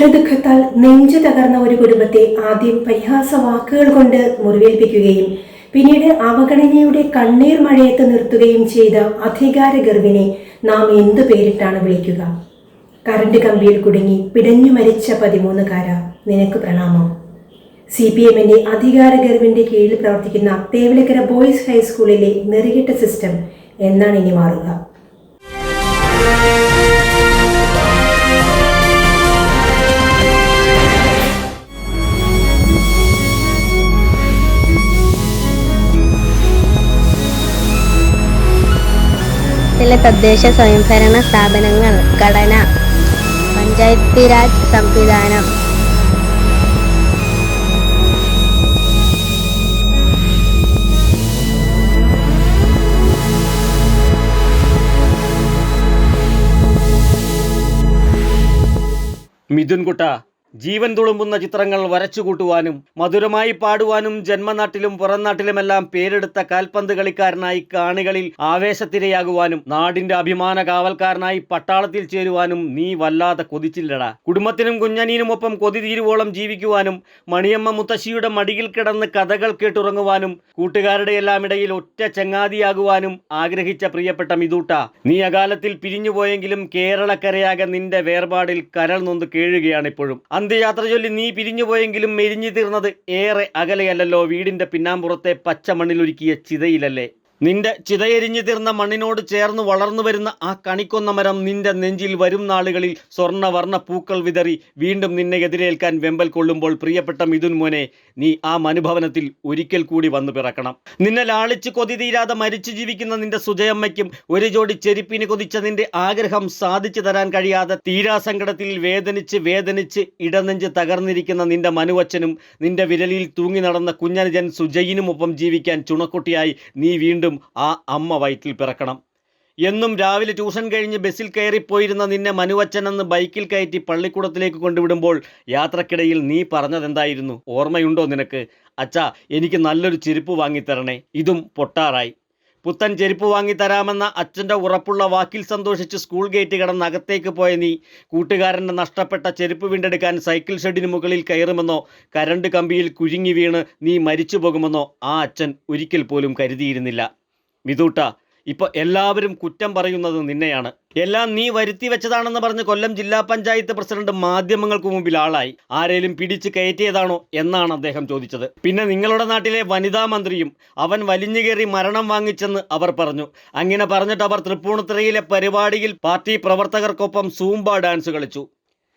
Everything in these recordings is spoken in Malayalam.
പുത്രദുഃഖത്താൽ നെഞ്ചു തകർന്ന ഒരു കുടുംബത്തെ ആദ്യം പരിഹാസവാക്കുകൾ കൊണ്ട് മുറിവേൽപ്പിക്കുകയും പിന്നീട് അവഗണനയുടെ കണ്ണീർ മഴയത്ത് നിർത്തുകയും ചെയ്ത അധികാര ഗർവിനെ നാം എന്തു പേരിട്ടാണ് വിളിക്കുക? കറണ്ട് കമ്പിയിൽ കുടുങ്ങി പിടഞ്ഞു മരിച്ച 13കാര, നിനക്ക് പ്രണാമം. CPMന്റെ അധികാര ഗർവിന്റെ കീഴിൽ പ്രവർത്തിക്കുന്ന തേവലക്കര ബോയ്സ് ഹൈസ്കൂളിലെ നെറികെട്ട സിസ്റ്റം എന്നാണ് ഇനി മാറുക? ചില തദ്ദേശ സ്വയംഭരണ സ്ഥാപനങ്ങൾ, ഘടന, പഞ്ചായത്ത് രാജ് സംവിധാനം, മിഥുൻകുട്ട, ജീവൻ തുളുമ്പുന്ന ചിത്രങ്ങൾ വരച്ചുകൂട്ടുവാനും മധുരമായി പാടുവാനും ജന്മനാട്ടിലും പുറംനാട്ടിലുമെല്ലാം പേരെടുത്ത കാൽപന്ത് കളിക്കാരനായി കാണികളിൽ ആവേശത്തിരയാകുവാനും നാടിന്റെ അഭിമാന കാവൽക്കാരനായി പട്ടാളത്തിൽ ചേരുവാനും നീ വല്ലാതെ കൊതിച്ചില്ലടാ. കുടുംബത്തിനും കുഞ്ഞനീനുമൊപ്പം കൊതി തീരുവോളം ജീവിക്കുവാനും മണിയമ്മ മുത്തശ്ശിയുടെ മടിയിൽ കിടന്ന് കഥകൾ കേട്ടുറങ്ങുവാനും കൂട്ടുകാരുടെ എല്ലാം ഇടയിൽ ഒറ്റ ചങ്ങാതിയാകുവാനും ആഗ്രഹിച്ച പ്രിയപ്പെട്ട മിഥൂട്ട, നീ അകാലത്തിൽ പിരിഞ്ഞുപോയെങ്കിലും കേരളക്കരയാകെ നിന്റെ വേർപാടിൽ കരൾ നൊന്ത് കേഴുകയാണിപ്പോഴും. അന്ത്യയാത്ര ചൊല്ലി നീ പിരിഞ്ഞുപോയെങ്കിലും മെരിഞ്ഞു തീർന്നത് ഏറെ അകലെയല്ലല്ലോ, വീടിന്റെ പിന്നാമ്പുറത്തെ പച്ച മണ്ണിലൊരുക്കിയ ചിതയിലല്ലേ. നിന്റെ ചിതയെരിഞ്ഞു തീർന്ന മണ്ണിനോട് ചേർന്ന് വളർന്നു വരുന്ന ആ കണിക്കൊന്ന മരം നിന്റെ നെഞ്ചിൽ വരും നാളുകളിൽ സ്വർണ്ണവർണ്ണ പൂക്കൾ വിതറി വീണ്ടും നിന്നെ എതിരേൽക്കാൻ വെമ്പൽ കൊള്ളുമ്പോൾ പ്രിയപ്പെട്ട മിഥുൻ മോനെ, നീ ആ മനുഭവനത്തിൽ ഒരിക്കൽ കൂടി വന്നു പിറക്കണം. നിന്നെ ലാളിച്ച് കൊതി തീരാതെ മരിച്ചു ജീവിക്കുന്ന നിന്റെ സുജയമ്മയ്ക്കും ഒരു ജോഡി ചെരുപ്പിന് കൊതിച്ച നിന്റെ ആഗ്രഹം സാധിച്ചു തരാൻ കഴിയാതെ തീരാസങ്കടത്തിൽ വേദനിച്ച് ഇടനെഞ്ച് തകർന്നിരിക്കുന്ന നിന്റെ മനുവച്ചനും നിന്റെ വിരലിൽ തൂങ്ങി നടന്ന കുഞ്ഞനുജൻ സുജയിനുമൊപ്പം ജീവിക്കാൻ ചുണക്കുട്ടിയായി നീ വീണ്ടും ആ അമ്മ വയറ്റിൽ പിറക്കണം. എന്നും രാവിലെ ട്യൂഷൻ കഴിഞ്ഞ് ബസ്സിൽ കയറിപ്പോയിരുന്ന നിന്നെ മനുവച്ചനെന്ന് ബൈക്കിൽ കയറ്റി പള്ളിക്കൂടത്തിലേക്ക് കൊണ്ടുവിടുമ്പോൾ യാത്രക്കിടയിൽ നീ പറഞ്ഞതെന്തായിരുന്നു? ഓർമ്മയുണ്ടോ നിനക്ക്? അച്ഛാ, എനിക്ക് നല്ലൊരു ചെരുപ്പ് വാങ്ങിത്തരണേ, ഇതും പൊട്ടാറായി. പുത്തൻ ചെരുപ്പ് വാങ്ങിത്തരാമെന്ന അച്ഛൻ്റെ ഉറപ്പുള്ള വാക്കിൽ സന്തോഷിച്ച് സ്കൂൾ ഗേറ്റ് കടന്ന് അകത്തേക്ക് പോയ നീ കൂട്ടുകാരൻ്റെ നഷ്ടപ്പെട്ട ചെരുപ്പ് വീണ്ടെടുക്കാൻ സൈക്കിൾ ഷെഡിന് മുകളിൽ കയറുമെന്നോ കരണ്ട് കമ്പിയിൽ കുരുങ്ങി വീണ് നീ മരിച്ചു പോകുമെന്നോ ആ അച്ഛൻ ഒരിക്കൽ പോലും കരുതിയിരുന്നില്ല. മിഥൂട്ട, ഇപ്പോൾ എല്ലാവരും കുറ്റം പറയുന്നത് നിന്നെയാണ്. എല്ലാം നീ വരുത്തി വെച്ചതാണെന്ന് പറഞ്ഞ് കൊല്ലം ജില്ലാ പഞ്ചായത്ത് പ്രസിഡന്റ് മാധ്യമങ്ങൾക്ക് മുമ്പിൽ ആളായി. ആരേലും പിടിച്ച് കയറ്റിയതാണോ എന്നാണ് അദ്ദേഹം ചോദിച്ചത്. പിന്നെ നിങ്ങളുടെ നാട്ടിലെ വനിതാ മന്ത്രിയും അവൻ വലിഞ്ഞു കയറി മരണം വാങ്ങിച്ചെന്ന് അവർ പറഞ്ഞു. അങ്ങനെ പറഞ്ഞിട്ട് അവർ തൃപ്പൂണിത്തുറയിലെ പരിപാടിയിൽ പാർട്ടി പ്രവർത്തകർക്കൊപ്പം സൂംബ ഡാൻസ് കളിച്ചു.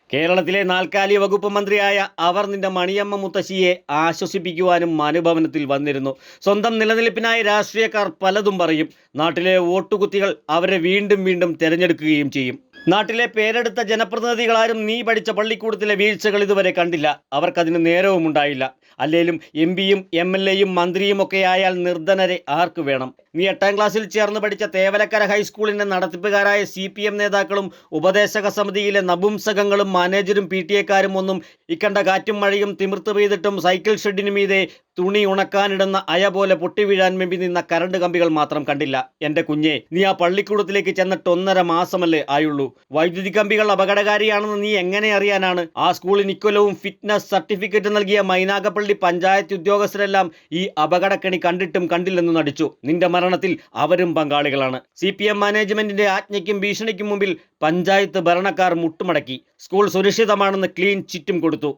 കേരളത്തിലെ നാൽക്കാലി വകുപ്പ് മന്ത്രിയായ അവർ നിന്റെ മണിയമ്മ മുത്തശ്ശിയെ ആശ്വസിപ്പിക്കുവാനും മനുഭവനത്തിൽ വന്നിരുന്നു. സ്വന്തം നിലനിൽപ്പിനായി രാഷ്ട്രീയക്കാർ പലതും പറയും. നാട്ടിലെ വോട്ടുകുത്തികൾ അവരെ വീണ്ടും തിരഞ്ഞെടുക്കുകയും ചെയ്യും. നാട്ടിലെ പേരെടുത്ത ജനപ്രതിനിധികളാരും നീ പഠിച്ച പള്ളിക്കൂടത്തിലെ വീഴ്ചകൾ ഇതുവരെ കണ്ടില്ല. അവർക്കതിന് നേരവും ഉണ്ടായില്ല. അല്ലേലും MP-യും MLA-യും മന്ത്രിയും ഒക്കെ ആയാൽ നിർധനരെ ആർക്ക് വേണം? നീ 8ാം ക്ലാസ്സിൽ ചേർന്ന് പഠിച്ച തേവലക്കര ഹൈസ്കൂളിൻ്റെ നടത്തിപ്പുകാരായ CPM നേതാക്കളും ഉപദേശക സമിതിയിലെ നപുംസകങ്ങളും മാനേജരും PTA-ക്കാരും ഒന്നും ഇക്കണ്ട കാറ്റും മഴയും തിമിർത്ത് പെയ്തിട്ടും സൈക്കിൾ ഷെഡിന് മീതെ തുണി ഉണക്കാനിടുന്ന അയ പോലെ പൊട്ടി വീഴാൻ വെമ്പി നിന്ന കരണ്ട് കമ്പികൾ മാത്രം കണ്ടില്ല. എൻ്റെ കുഞ്ഞെ, നീ ആ പള്ളിക്കൂടത്തിലേക്ക് ചെന്നിട്ട് 1.5 മാസമല്ലേ ആയുള്ളൂ. വൈദ്യുതി കമ്പികൾ അപകടകാരിയാണെന്ന് നീ എങ്ങനെ അറിയാനാണ്? ആ സ്കൂളിന് ഇക്കൊല്ലവും ഫിറ്റ്നസ് സർട്ടിഫിക്കറ്റ് നൽകിയ മൈനാഗപ്പള്ളി പഞ്ചായത്ത് ഉദ്യോഗസ്ഥരെല്ലാം ഈ അപകടക്കണി കണ്ടിട്ടും കണ്ടില്ലെന്ന് നടിച്ചു. നിന്റെ മരണത്തിൽ അവരും പങ്കാളികളാണ്. CPM മാനേജ്മെന്റിന്റെ ആജ്ഞയ്ക്കും ഭീഷണിക്കും മുമ്പിൽ പഞ്ചായത്ത് ഭരണക്കാർ മുട്ടുമടക്കി. സ്കൂൾ സുരക്ഷിതമാണെന്ന് ക്ലീൻ ചിറ്റും കൊടുത്തു.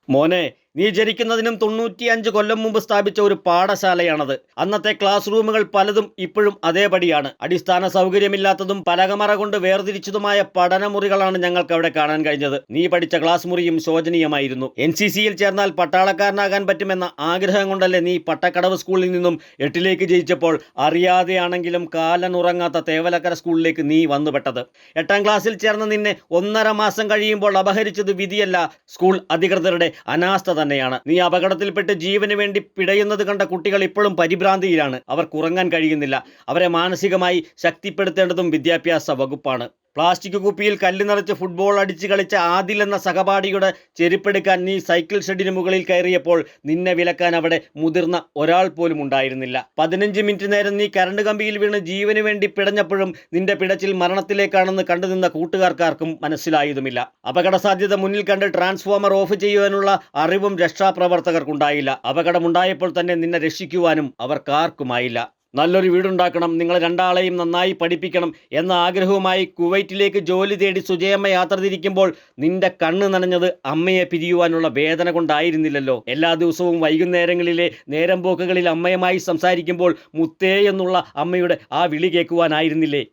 മോനെ, നീ ജനിക്കുന്നതിനും 95 കൊല്ലം മുമ്പ് സ്ഥാപിച്ച ഒരു പാഠശാലയാണത്. അന്നത്തെ ക്ലാസ് റൂമുകൾ പലതും ഇപ്പോഴും അതേപടിയാണ്. അടിസ്ഥാന സൗകര്യമില്ലാത്തതും പലകമറ കൊണ്ട് വേർതിരിച്ചതുമായ പഠനമുറികളാണ് ഞങ്ങൾക്ക് അവിടെ കാണാൻ കഴിഞ്ഞത്. നീ പഠിച്ച ക്ലാസ് മുറിയും ശോചനീയമായിരുന്നു. NCCയിൽ ചേർന്നാൽ പട്ടാളക്കാരനാകാൻ പറ്റുമെന്ന ആഗ്രഹം കൊണ്ടല്ലേ നീ പട്ടക്കടവ് സ്കൂളിൽ നിന്നും 8ലേക്ക് ജയിച്ചപ്പോൾ അറിയാതെയാണെങ്കിലും കാലനുറങ്ങാത്ത തേവലക്കര സ്കൂളിലേക്ക് നീ വന്നുപെട്ടത്. 8ാം ക്ലാസ്സിൽ ചേർന്ന് നിന്നെ 1.5 മാസം കഴിയുമ്പോൾ അപഹരിച്ചത് വിധിയല്ല, സ്കൂൾ അധികൃതരുടെ അനാസ്ഥ തന്നെയാണ്. നീ അപകടത്തിൽപ്പെട്ട് ജീവന് വേണ്ടി പിടയുന്നത് കണ്ട കുട്ടികൾ ഇപ്പോഴും പരിഭ്രാന്തിയിലാണ്. അവർക്ക് ഉറങ്ങാൻ കഴിയുന്നില്ല. അവരെ മാനസികമായി ശക്തിപ്പെടുത്തേണ്ടതും വിദ്യാഭ്യാസ വകുപ്പാണ്. പ്ലാസ്റ്റിക് കുപ്പിയിൽ കല്ല് നിറച്ച് ഫുട്ബോൾ അടിച്ച് കളിച്ച ആദിൽ എന്ന സഹപാഠിയുടെ ചെരുപ്പെടുക്കാൻ നീ സൈക്കിൾ ഷെഡിന് മുകളിൽ കയറിയപ്പോൾ നിന്നെ വിലക്കാൻ അവിടെ മുതിർന്ന ഒരാൾ പോലും ഉണ്ടായിരുന്നില്ല. 15 മിനിറ്റ് നേരം നീ കരണ്ട് കമ്പിയിൽ വീണ് ജീവന് വേണ്ടി പിടഞ്ഞപ്പോഴും നിന്റെ പിടച്ചിൽ മരണത്തിലേക്കാണെന്ന് കണ്ടുനിന്ന കൂട്ടുകാർക്കാർക്കും മനസ്സിലായതുമില്ല. അപകട സാധ്യത മുന്നിൽ കണ്ട് ട്രാൻസ്ഫോമർ ഓഫ് ചെയ്യുവാനുള്ള അറിവും രക്ഷാപ്രവർത്തകർക്കുണ്ടായില്ല. അപകടമുണ്ടായപ്പോൾ തന്നെ നിന്നെ രക്ഷിക്കുവാനും അവർക്കാർക്കുമായില്ല. നല്ലൊരു വീടുണ്ടാക്കണം, നിങ്ങൾ രണ്ടാളെയും നന്നായി പഠിപ്പിക്കണം എന്ന ആഗ്രഹവുമായി കുവൈറ്റിലേക്ക് ജോലി തേടി സുജയമ്മ യാത്ര തിരിക്കുമ്പോൾ നിന്റെ കണ്ണ് നനഞ്ഞത് അമ്മയെ പിരിയുവാനുള്ള വേദന കൊണ്ടായിരുന്നില്ലല്ലോ. എല്ലാ ദിവസവും വൈകുന്നേരങ്ങളിലെ നേരം പോക്കുകളിൽ അമ്മയുമായി സംസാരിക്കുമ്പോൾ മുത്തേ എന്നുള്ള അമ്മയുടെ ആ വിളി കേൾക്കുവാനായിരുന്നില്ലേ?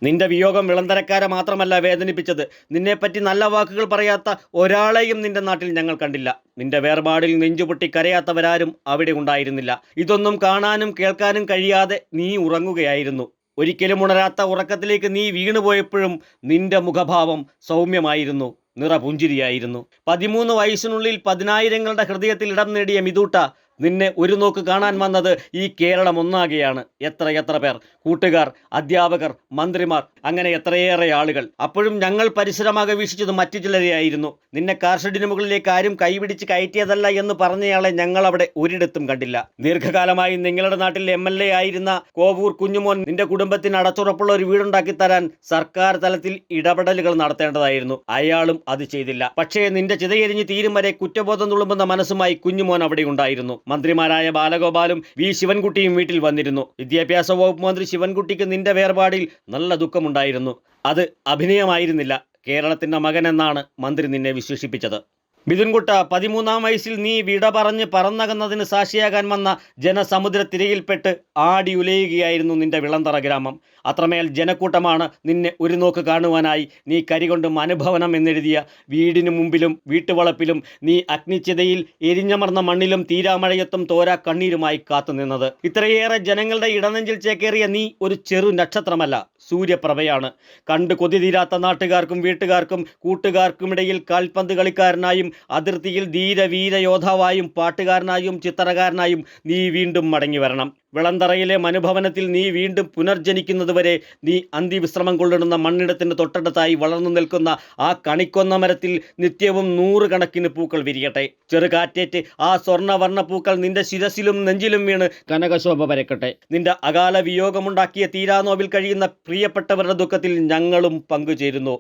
നിന്റെ വിയോഗം വിളന്തരക്കാരെ മാത്രമല്ല വേദനിപ്പിച്ചത്, നിന്നെപ്പറ്റി നല്ല വാക്കുകൾ പറയാത്ത ഒരാളെയും നിന്റെ നാട്ടിൽ ഞങ്ങൾ കണ്ടില്ല. നിന്റെ വേർപാടിൽ നെഞ്ചുപൊട്ടി കരയാത്തവരാരും അവിടെ ഉണ്ടായിരുന്നില്ല. ഇതൊന്നും കാണാനും കേൾക്കാനും കഴിയാതെ നീ ഉറങ്ങുകയായിരുന്നു. ഒരിക്കലും ഉണരാത്ത ഉറക്കത്തിലേക്ക് നീ വീണുപോയപ്പോഴും നിന്റെ മുഖഭാവം സൗമ്യമായിരുന്നു, നിറപുഞ്ചിരിയായിരുന്നു. 13 വയസ്സിനുള്ളിൽ 10,000ങ്ങളുടെ ഹൃദയത്തിൽ ഇടം നേടിയ മിതൂട്ട, നിന്നെ ഒരു നോക്ക് കാണാൻ വന്നത് ഈ കേരളം ഒന്നാകെയാണ്. എത്ര പേർ, കൂട്ടുകാർ, അധ്യാപകർ, മന്ത്രിമാർ, അങ്ങനെ എത്രയേറെ ആളുകൾ. അപ്പോഴും ഞങ്ങൾ പരിസരമാകെ വീക്ഷിച്ചത് മറ്റു ചിലരെയായിരുന്നു. നിന്നെ കാർ ഷെഡിന് മുകളിലേക്ക് ആരും കൈപിടിച്ച് കയറ്റിയതല്ല എന്ന് പറഞ്ഞയാളെ ഞങ്ങൾ അവിടെ ഒരിടത്തും കണ്ടില്ല. ദീർഘകാലമായി നിങ്ങളുടെ നാട്ടിൽ MLA ആയിരുന്ന കോവൂർ കുഞ്ഞുമോൻ നിന്റെ കുടുംബത്തിന് അടച്ചുറപ്പുള്ള ഒരു വീടുണ്ടാക്കി തരാൻ സർക്കാർ തലത്തിൽ ഇടപെടലുകൾ നടത്തേണ്ടതായിരുന്നു. അയാളും അത് ചെയ്തില്ല. പക്ഷേ നിന്റെ ചിതയെരിഞ്ഞ് തീരും വരെ കുറ്റബോധം തുളുമ്പുന്ന മനസ്സുമായി കുഞ്ഞുമോൻ അവിടെ ഉണ്ടായിരുന്നു. മന്ത്രിമാരായ ബാലഗോപാലും വി ശിവൻകുട്ടിയും വീട്ടിൽ വന്നിരുന്നു. വിദ്യാഭ്യാസ വകുപ്പ് മന്ത്രി ശിവൻകുട്ടിക്ക് നിന്റെ വേർപാടിൽ നല്ല ദുഃഖമുണ്ടായിരുന്നു. അത് അഭിനയമായിരുന്നില്ല. കേരളത്തിൻ്റെ മകൻ എന്നാണ് മന്ത്രി നിന്നെ വിശേഷിപ്പിച്ചത്. മിഥുൻകുട്ട, 13-ാം വയസ്സിൽ നീ വിട പറഞ്ഞ് പറന്നകന്നതിന് സാക്ഷിയാകാൻ വന്ന ജനസമുദ്രത്തിരയിൽപ്പെട്ട് ആടി ഉലയുകയായിരുന്നു നിന്റെ വിളന്തറ ഗ്രാമം. അത്രമേൽ ജനക്കൂട്ടമാണ് നിന്നെ ഒരു നോക്ക് കാണുവാനായി നീ കരികൊണ്ട് അനുഭവനം എന്നെഴുതിയ വീടിനു മുമ്പിലും വീട്ടുവളപ്പിലും നീ അഗ്നിച്ചിതയിൽ എരിഞ്ഞമർന്ന മണ്ണിലും തീരാമഴയത്തും തോരാ കണ്ണീരുമായി കാത്തുനിന്നത്. ഇത്രയേറെ ജനങ്ങളുടെ ഇടനെഞ്ചിൽ ചേക്കേറിയ നീ ഒരു ചെറു നക്ഷത്രമല്ല, സൂര്യപ്രഭയാണ്. കണ്ടു കൊതി തീരാത്ത നാട്ടുകാർക്കും വീട്ടുകാർക്കും കൂട്ടുകാർക്കുമിടയിൽ കാൽപന്ത് കളിക്കാരനായും അതിർത്തിയിൽ ധീരവീര യോദ്ധാവായും പാട്ടുകാരനായും ചിത്രകാരനായും നീ വീണ്ടും മടങ്ങി വരണം. വിളന്തറയിലെ മനുഭവനത്തിൽ നീ വീണ്ടും പുനർജനിക്കുന്നതുവരെ നീ അന്തിവിശ്രമം കൊള്ളിടുന്ന മണ്ണിടത്തിന് തൊട്ടടുത്തായി വളർന്നു നിൽക്കുന്ന ആ കണിക്കൊന്ന മരത്തിൽ നിത്യവും 100 കണക്കിന് പൂക്കൾ വിരിയട്ടെ. ചെറുകാറ്റേറ്റ് ആ സ്വർണ്ണവർണ്ണ പൂക്കൾ നിന്റെ ശിരസിലും നെഞ്ചിലും വീണ് കനകശോഭ പരക്കട്ടെ. നിന്റെ അകാല വിയോഗമുണ്ടാക്കിയ തീരാനോവിൽ കഴിയുന്ന പ്രിയപ്പെട്ടവരുടെ ദുഃഖത്തിൽ ഞങ്ങളും പങ്കുചേരുന്നു.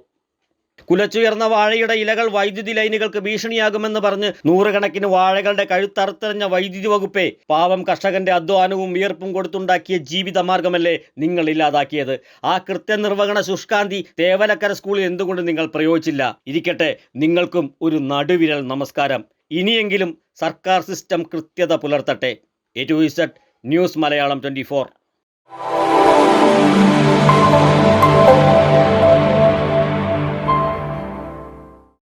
കുലച്ചുയർന്ന വാഴയുടെ ഇലകൾ വൈദ്യുതി ലൈനുകൾക്ക് ഭീഷണിയാകുമെന്ന് പറഞ്ഞ് 100 കണക്കിന് വാഴകളുടെ കഴുത്തറുത്തെറിഞ്ഞ വൈദ്യുതി വകുപ്പെ, പാവം കർഷകന്റെ അധ്വാനവും വിയർപ്പും കൊടുത്തുണ്ടാക്കിയ ജീവിതമാർഗമല്ലേ നിങ്ങൾ ഇല്ലാതാക്കിയത്? ആ കൃത്യനിർവഹണ ശുഷ്കാന്തി തേവലക്കര സ്കൂളിൽ എന്തുകൊണ്ട് നിങ്ങൾ പ്രയോഗിച്ചില്ല? ഇരിക്കട്ടെ, നിങ്ങൾക്കും ഒരു നടുവിരൽ നമസ്കാരം. ഇനിയെങ്കിലും സർക്കാർ സിസ്റ്റം കൃത്യത പുലർത്തട്ടെ. A to Z news Malayalam 24.